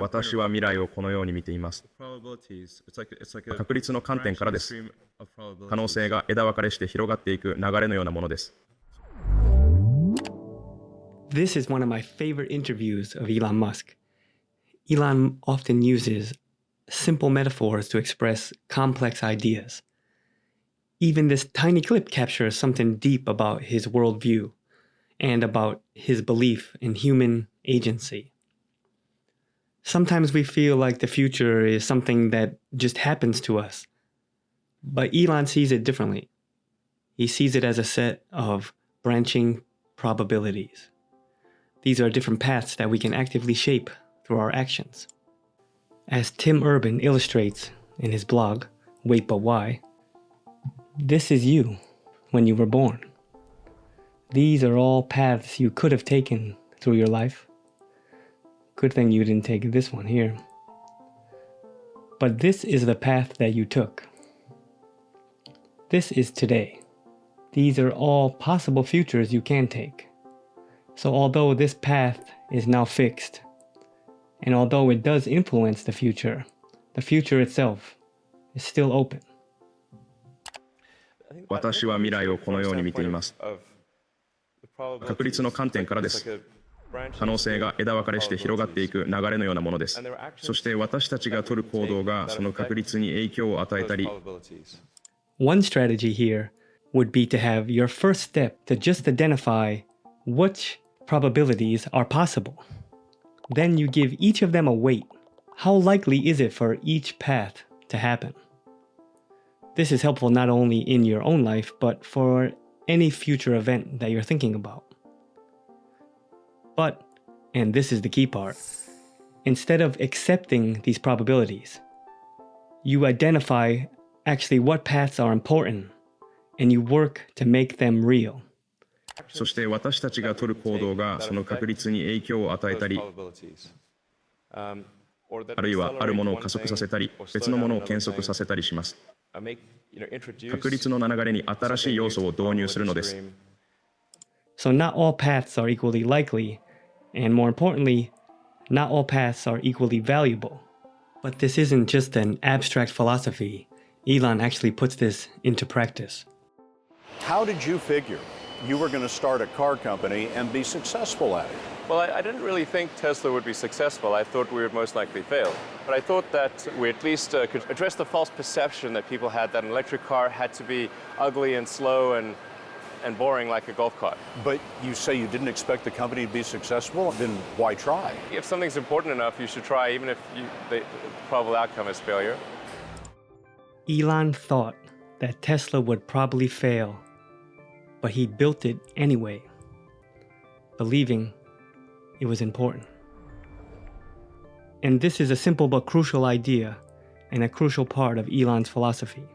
私は未来をこのように見ています。確率の観点からです。可能性が枝分かれして広がっていく流れのようなものです。This is one of my favorite interviews of Elon Musk. Elon often uses simple metaphors to express complex ideas. Even this tiny clip captures something deep about his worldview and about his belief in human agency. Sometimes we feel like the future is something that just happens to us. But Elon sees it differently. He sees it as a set of branching probabilities. These are different paths that we can actively shape through our actions. As Tim Urban illustrates in his blog, Wait But Why, this is you when you were born. These are all paths you could have taken through your life. Good thing you didn't take this one here. But this is the path that you took. This is today. These are all possible futures you can take. So although this path is now fixed, and although it does influence the future itself is still open. 私は未来をこのように見ています。確率の観点からです。可能性が枝分かれして広がっていく流れのようなものです。そして私たちが取る行動がその確率に影響を与えたり。One strategy here would be to have your first step to just identify which probabilities are possible. Then you give each of them a weight. How likely is it for each path to happen? This is helpful not only in your own life, but for any future event that you're thinking about. But, and this is the key part, instead of accepting these probabilities, you identify actually what paths are important, and you work to make them real. そして私たちが取る行動がその確率に影響を与えたり、あるいはあるものを加速させたり、別のものを減速させたりします。確率の流れに新しい要素を導入するのです。So not all paths are equally likely, and more importantly, not all paths are equally valuable. But this isn't just an abstract philosophy. Elon actually puts this into practice. How did you figure you were going to start a car company and be successful at it? Well, I didn't really think Tesla would be successful. I thought we would most likely fail. But I thought that we at least could address the false perception that people had that an electric car had to be ugly and slow and boring like a golf cart. But you say you didn't expect the company to be successful, then why try? If something's important enough, you should try, even if the probable outcome is failure. Elon thought that Tesla would probably fail, but he built it anyway, believing it was important. And this is a simple but crucial idea and a crucial part of Elon's philosophy.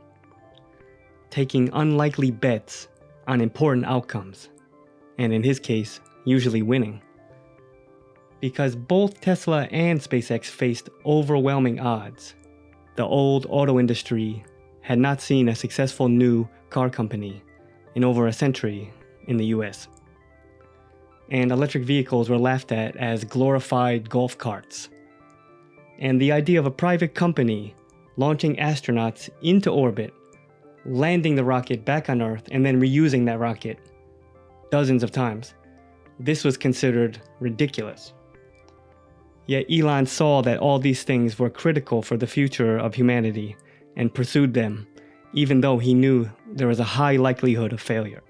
Taking unlikely bets on important outcomes, and in his case, usually winning. Because both Tesla and SpaceX faced overwhelming odds. The old auto industry had not seen a successful new car company in over a century in the US. And electric vehicles were laughed at as glorified golf carts. And the idea of a private company launching astronauts into orbit, landing the rocket back on Earth, and then reusing that rocket dozens of times, this was considered ridiculous. Yet Elon saw that all these things were critical for the future of humanity and pursued them, even though he knew there was a high likelihood of failure.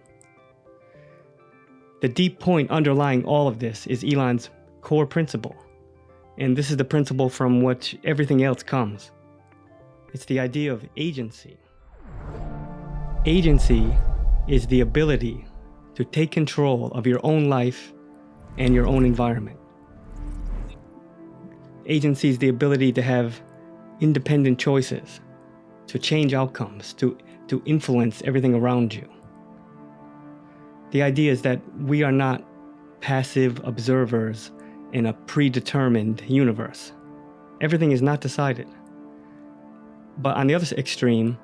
The deep point underlying all of this is Elon's core principle, and this is the principle from which everything else comes. It's the idea of agency. Agency is the ability to take control of your own life and your own environment. Agency is the ability to have independent choices, to change outcomes, to influence everything around you. The idea is that we are not passive observers in a predetermined universe. Everything is not decided. But on the other extreme,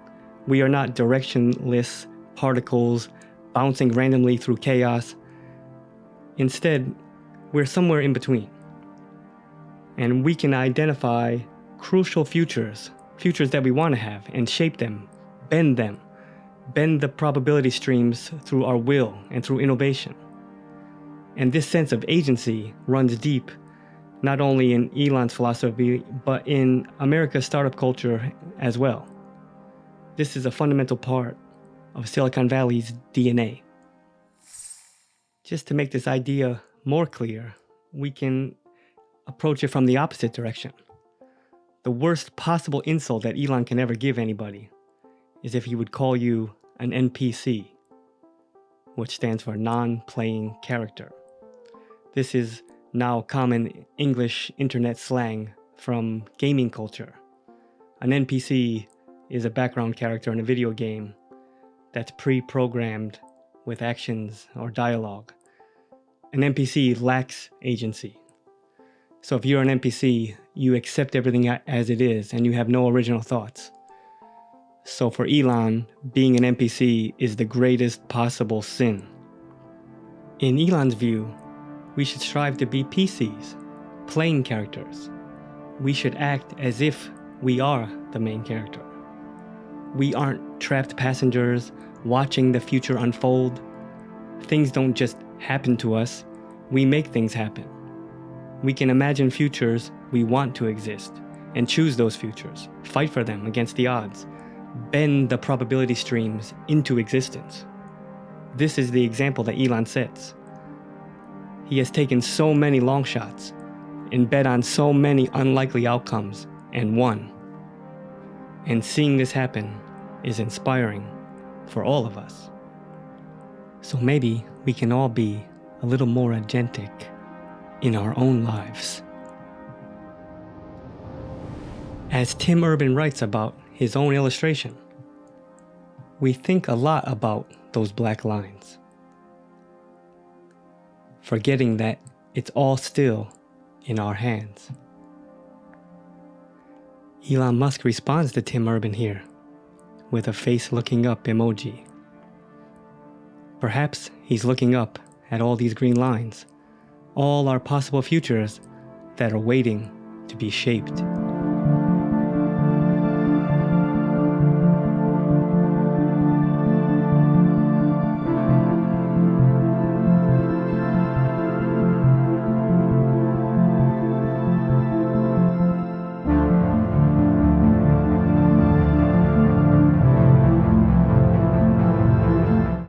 we are not directionless particles bouncing randomly through chaos. Instead, we're somewhere in between. And we can identify crucial futures that we want to have, and shape them, bend the probability streams through our will and through innovation. And this sense of agency runs deep, not only in Elon's philosophy, but in America's startup culture as well. This is a fundamental part of Silicon Valley's DNA. Just to make this idea more clear, we can approach it from the opposite direction. The worst possible insult that Elon can ever give anybody is if he would call you an NPC, which stands for non-playing character. This is now common English internet slang from gaming culture. An NPC is a background character in a video game that's pre-programmed with actions or dialogue. An NPC lacks agency. So if you're an NPC, you accept everything as it is and you have no original thoughts. So for Elon, being an NPC is the greatest possible sin. In Elon's view, we should strive to be PCs, playing characters. We should act as if we are the main character. We aren't trapped passengers watching the future unfold. Things don't just happen to us, we make things happen. We can imagine futures we want to exist and choose those futures, fight for them against the odds, bend the probability streams into existence. This is the example that Elon sets. He has taken so many long shots and bet on so many unlikely outcomes and won. And seeing this happen is inspiring for all of us. So maybe we can all be a little more agentic in our own lives. As Tim Urban writes about his own illustration, we think a lot about those black lines, forgetting that it's all still in our hands. Elon Musk responds to Tim Urban here with a face looking up emoji. Perhaps he's looking up at all these green lines, all our possible futures that are waiting to be shaped.